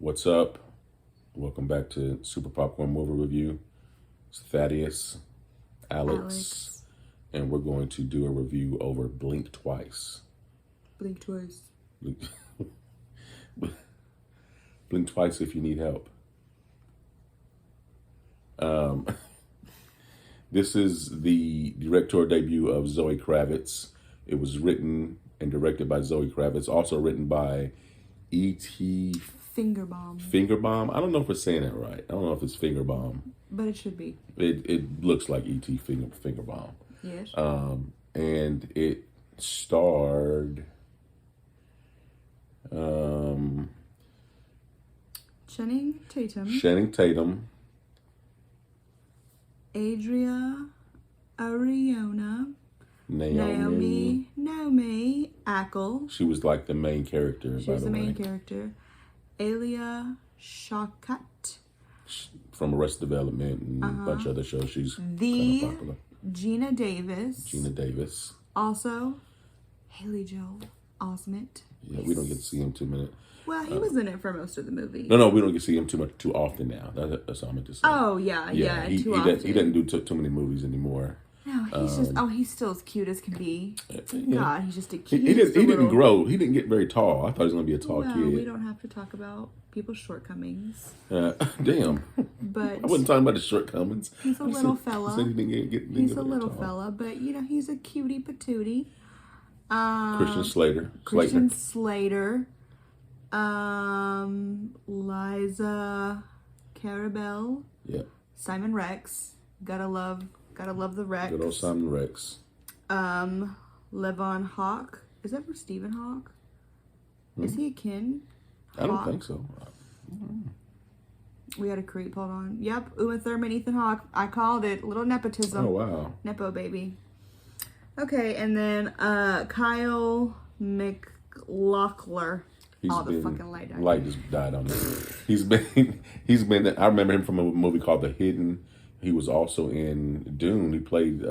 What's up? Welcome back to Super Popcorn Movie Review. It's Thaddeus, Alex, and we're going to do a review over Blink Twice. Blink twice. Blink twice if you need help. This is the directorial debut of Zoe Kravitz. It was written and directed by Zoe Kravitz, also written by E.T. Fingerbomb. I don't know if we're saying that right. I don't know if it's Fingerbomb. But it should be. It looks like E.T. Fingerbomb. Yes. And it starred Channing Tatum, Adria Ariona, Naomi Ackel. She was like the main character. She was the main character. Elia Shawkat. From Arrested Development and a bunch of other shows. She's the kind of popular. Gina Davis. Also, Haley Joel Osment. Yeah, we don't get to see him too many. Well, he was in it for most of the movie. No, we don't get to see him too often now. That's all I meant to say. Oh yeah, he often. He doesn't do too many movies anymore. No, he's he's still as cute as can be. Yeah. God, he's just a cute. He didn't grow. He didn't get very tall. I thought he was going to be a tall kid. We don't have to talk about people's shortcomings. Damn. But I wasn't talking about the shortcomings. He's a little fella. He didn't get he's a very little tall. fella, but he's a cutie patootie. Christian Slater. Liza Carabell. Yeah. Simon Rex. Gotta love the Rex. Good old Simon Rex. Levon Hawke. Is that for Stephen Hawke? Is he a kin? I don't think so. We had a creep. Hold on. Yep. Uma Thurman, Ethan Hawke. I called it. Little nepotism. Oh, wow. Nepo baby. Okay, and then Kyle McLaughlin. The fucking light just died on him. He's been. I remember him from a movie called The Hidden. He was also in Dune. He played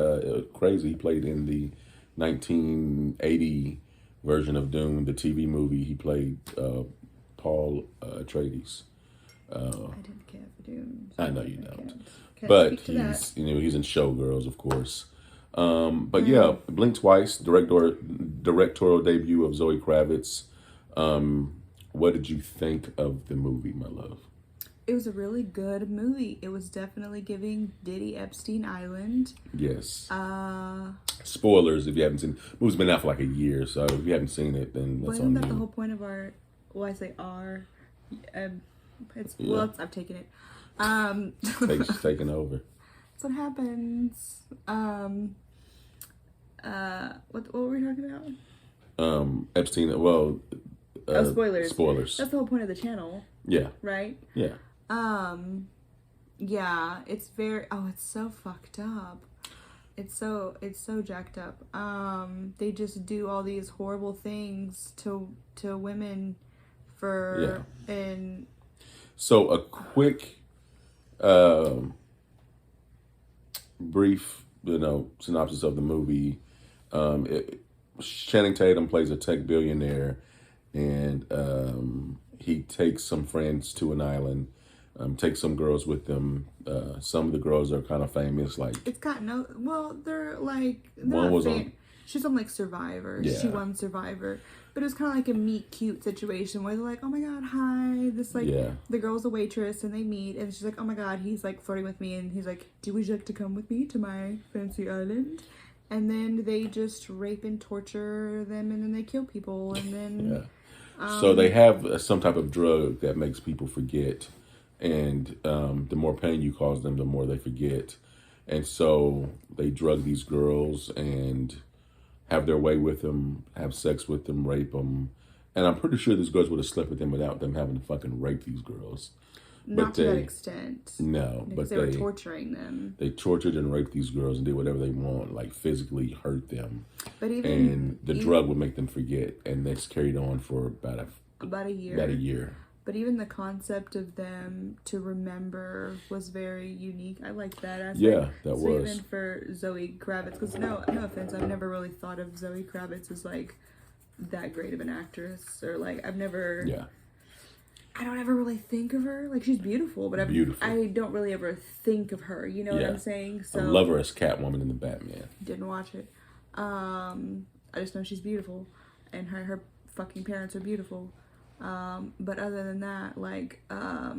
crazy. He played in the 1980 version of Dune, the TV movie. He played Paul Atreides. I didn't care for Dune. So I know you don't. But he's he's in Showgirls, of course. But yeah, Blink Twice, directorial debut of Zoe Kravitz. What did you think of the movie, my love? It was a really good movie. It was definitely giving Diddy Epstein Island. Yes. Spoilers if you haven't seen it. The movie's been out for like a year, so if you haven't seen it, then that's on you. Isn't that the whole point of our... Well, I say our... I've taken it. It's taken over. That's what happens. What were we talking about? Epstein, spoilers. Spoilers. That's the whole point of the channel. Yeah. Right? Yeah. Yeah, it's it's so fucked up. It's so jacked up. They just do all these horrible things to women and so a quick brief, synopsis of the movie. Channing Tatum plays a tech billionaire, and he takes some friends to an island, takes some girls with them. Some of the girls are kind of famous, like... they're like... One was on... She's on, like, Survivor. Yeah. She won Survivor. But it was kind of like a meet-cute situation where they're like, oh, my God, hi. The girl's a waitress, and they meet, and she's like, oh, my God, he's, like, flirting with me, and he's like, would you like to come with me to my fancy island? And then they just rape and torture them, and then they kill people, and then... So they have some type of drug that makes people forget, and the more pain you cause them, the more they forget. And so they drug these girls and have their way with them, have sex with them, rape them. And I'm pretty sure these girls would have slept with them without them having to fucking rape these girls. Not to that extent. No, but they were torturing them. They tortured and raped these girls and did whatever they want, like physically hurt them. But the drug would make them forget, and that's carried on for about a year. But even the concept of them to remember was very unique. I like that aspect. Yeah, that was. Even for Zoe Kravitz, because no offense, I've never really thought of Zoe Kravitz as like that great of an actress, or like I've never. Yeah. I don't ever really think of her. Like, she's beautiful, but I don't really ever think of her. You know what I'm saying? So I love her as Catwoman in the Batman. Didn't watch it. I just know she's beautiful, and her fucking parents are beautiful. But other than that, like, her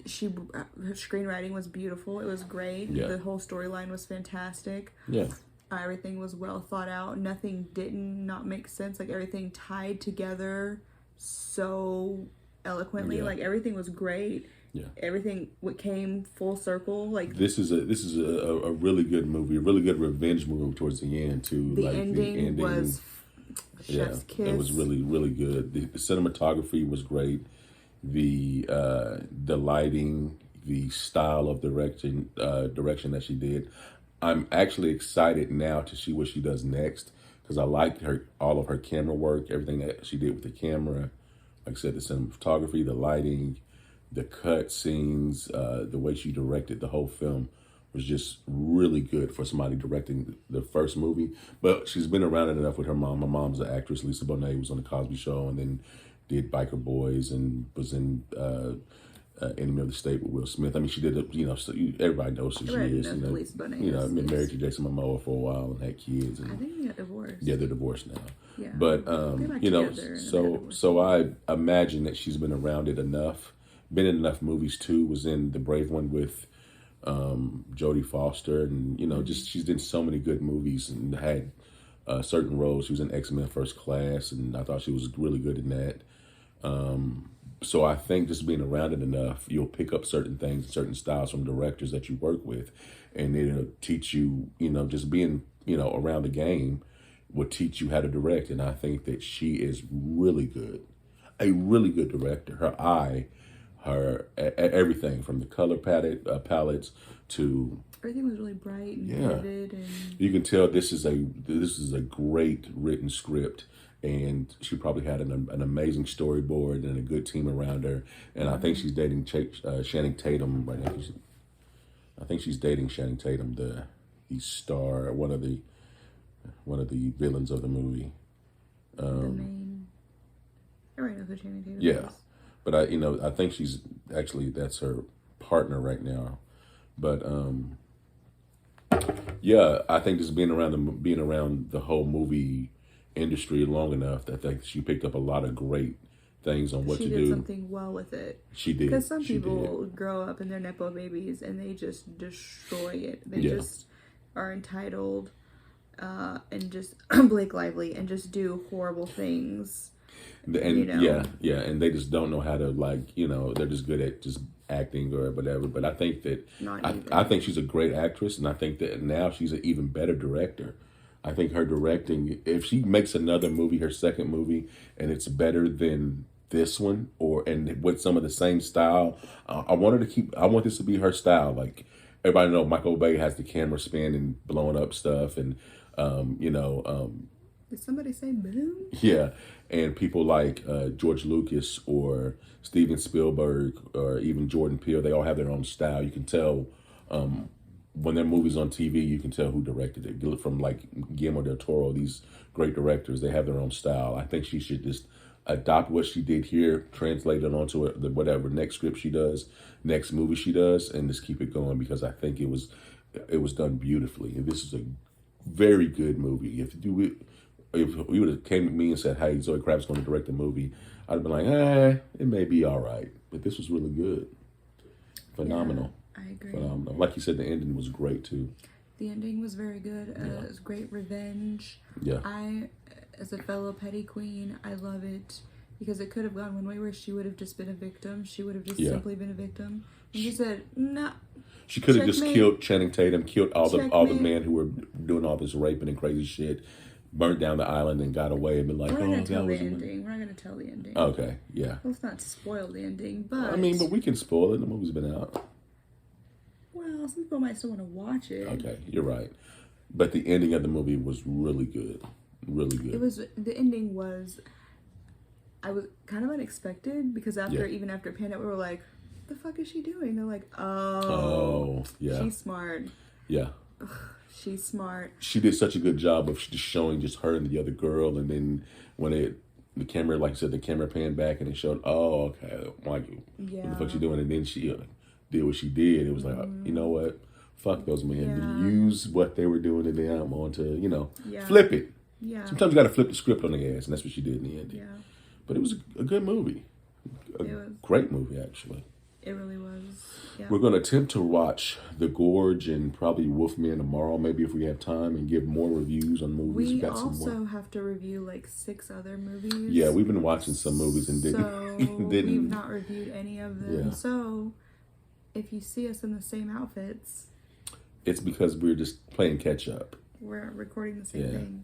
screenwriting was beautiful. It was great. Yeah. The whole storyline was fantastic. Yeah. Everything was well thought out. Nothing didn't not make sense. Like, everything tied together so eloquently. Yeah. Like, everything was great. Yeah. Everything came full circle. Like, this is a really good movie, a really good revenge movie towards the end too. The ending was chef's kiss. It was really, really good. The cinematography was great. The lighting, the style of direction that she did. I'm actually excited now to see what she does next, because I liked all of her camera work, everything that she did with the camera. Like I said, the cinematography, the lighting, the cut scenes, the way she directed the whole film was just really good for somebody directing the first movie. But she's been around it enough with her mom. My mom's an actress. Lisa Bonet was on the Cosby Show, and then did Biker Boys, and was in Enemy of the State with Will Smith. I mean, she did, so everybody knows who she is. Lisa Bonet been married to Jason Momoa for a while and had kids. And, I think they got divorced. Yeah, they're divorced now. Yeah. But, so I imagine that she's been around it enough, been in enough movies too, was in the Brave one with Jodie Foster, and, just she's in so many good movies and had certain roles. She was in X-Men First Class, and I thought she was really good in that. So I think just being around it enough, you'll pick up certain things, certain styles from directors that you work with, and it'll teach you, just being, around the game will teach you how to direct. And I think that she is really good, a really good director. Her eye, everything from the color palettes to everything was really bright and vivid, and you can tell this is a great written script. And she probably had an amazing storyboard and a good team around her. And I think she's dating Channing Tatum right now. I think she's dating Channing Tatum, the star, one of the villains of the movie. The main. Everybody knows who Channing Tatum is. Yeah, but I think that's her partner right now. But I think just being around the whole movie industry long enough that I think she picked up a lot of great things on what to do. She did something well with it. She did. Because some people grow up and they're Nepo babies and they just destroy it. They just are entitled and just Blake Lively and just do horrible things. And and they just don't know how to, they're just good at just acting or whatever. But I think that I think she's a great actress, and I think that now she's an even better director. I think her directing, if she makes another movie, her second movie, and it's better than this one, and with some of the same style, I want this to be her style. Like, everybody know Michael Bay has the camera spin and blowing up stuff, and did somebody say boom? Yeah, and people like George Lucas or Steven Spielberg or even Jordan Peele, they all have their own style. You can tell when their movies on TV, you can tell who directed it. From like Guillermo del Toro, these great directors, they have their own style. I think she should just adopt what she did here, translate it onto whatever next script she does, next movie she does, and just keep it going, because I think it was done beautifully. And this is a very good movie. If you would have came to me and said, "Hey, Zoe Kraft's going to direct the movie," I'd have been like, it may be all right. But this was really good. Phenomenal. Yeah, I agree. Phenomenal. Like you said, the ending was great too. The ending was very good. It was great revenge. Yeah. As a fellow petty queen, I love it, because it could have gone one way where she would have just been a victim. She would have just simply been a victim. And she said, "Nah." She could have just killed Channing Tatum, killed all the men who were doing all this raping and crazy shit, burnt down the island and got away and been like, We're not going to tell the ending. Okay, yeah. Let's not spoil the ending, but... but we can spoil it. The movie's been out. Well, some people might still want to watch it. Okay, you're right. But the ending of the movie was really good. Really good. The ending was... I was kind of unexpected, because even after Panda, we were like, the fuck is she doing? They're like, oh yeah, she's smart. Yeah. Ugh, she's smart. She did such a good job of just showing just her and the other girl, and then when the camera, like I said, the camera panned back and it showed, oh, okay, like, Yeah. what the fuck she doing? And then she did what she did. It was like, you know what? Fuck those men. Use what they were doing to them onto, flip it. Yeah. Sometimes you got to flip the script on the ass, and that's what she did in the end. Yeah. But it was a good movie. A great movie, actually. It really was. Yeah. We're going to attempt to watch The Gorge and probably Wolfman tomorrow, maybe if we have time, and give more reviews on movies. We also have to review like 6 other movies. Yeah, we've been watching some movies and didn't. We've not reviewed any of them. Yeah. So if you see us in the same outfits, it's because we're just playing catch up. We're recording the same thing.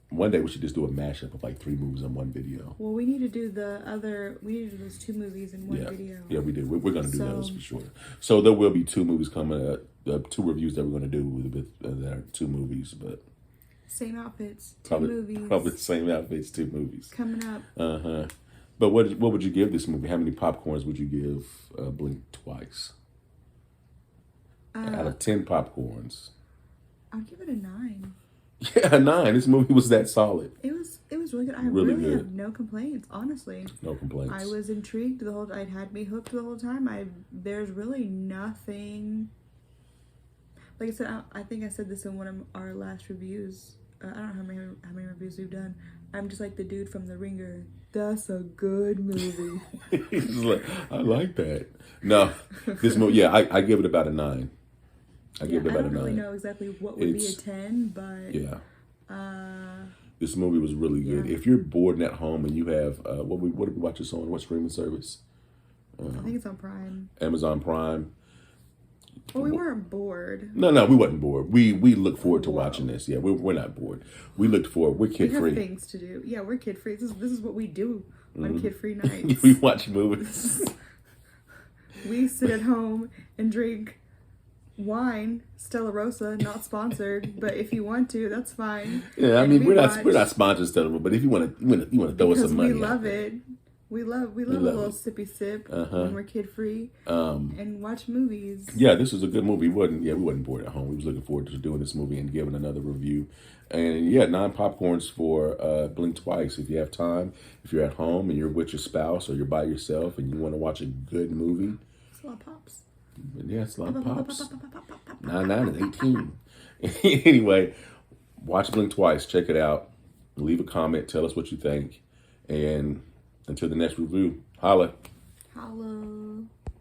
One day we should just do a mashup of like 3 movies in one video. Well, we need to do those 2 movies in one video. Yeah, we do. We're going to do those for sure. So there will be 2 movies coming up, 2 reviews that we're going to do with that are 2 movies, but same outfits, 2 probably, movies. Probably the same outfits, 2 movies coming up. But what would you give this movie? How many popcorns would you give Blink Twice? Out of 10 popcorns, I'd give it a 9. Yeah, a 9. This movie was that solid. It was really good. I really really have no complaints, honestly. No complaints. I was intrigued the whole. It had me hooked the whole time. There's really nothing. Like I said, I think I said this in one of our last reviews. I don't know how many reviews we've done. I'm just like the dude from The Ringer. That's a good movie. I like that. No, this movie. Yeah, I give it about a 9. I give it about a 9. I don't really know exactly what would be a 10, but yeah. This movie was really good. If you're bored and at home and you have what did we watch this on? What streaming service? I think it's on Prime. Amazon Prime. Well, we weren't bored. No, we wasn't bored. We look forward to watching this. Yeah, we're not bored. We looked forward. We're kid free. We have things to do. Yeah, we're kid free. This is what we do on kid free nights. We watch movies. We sit at home and drink wine, Stella Rosa, not sponsored, but if you want to, that's fine. Yeah, I mean we're not sponsored Stella Rosa, but if you want to throw us some money, we love it. We love a little sippy sip when we're kid free and watch movies. Yeah, this was a good movie. We wasn't bored at home. We was looking forward to doing this movie and giving another review. And 9 popcorns for Blink Twice. If you have time, if you're at home and you're with your spouse or you're by yourself and you want to watch a good movie. It's a lot of pops. Yeah, it's a lot of pops. 9 and 18. Anyway, watch Blink Twice. Check it out. Leave a comment. Tell us what you think. And until the next review, holla. Holla.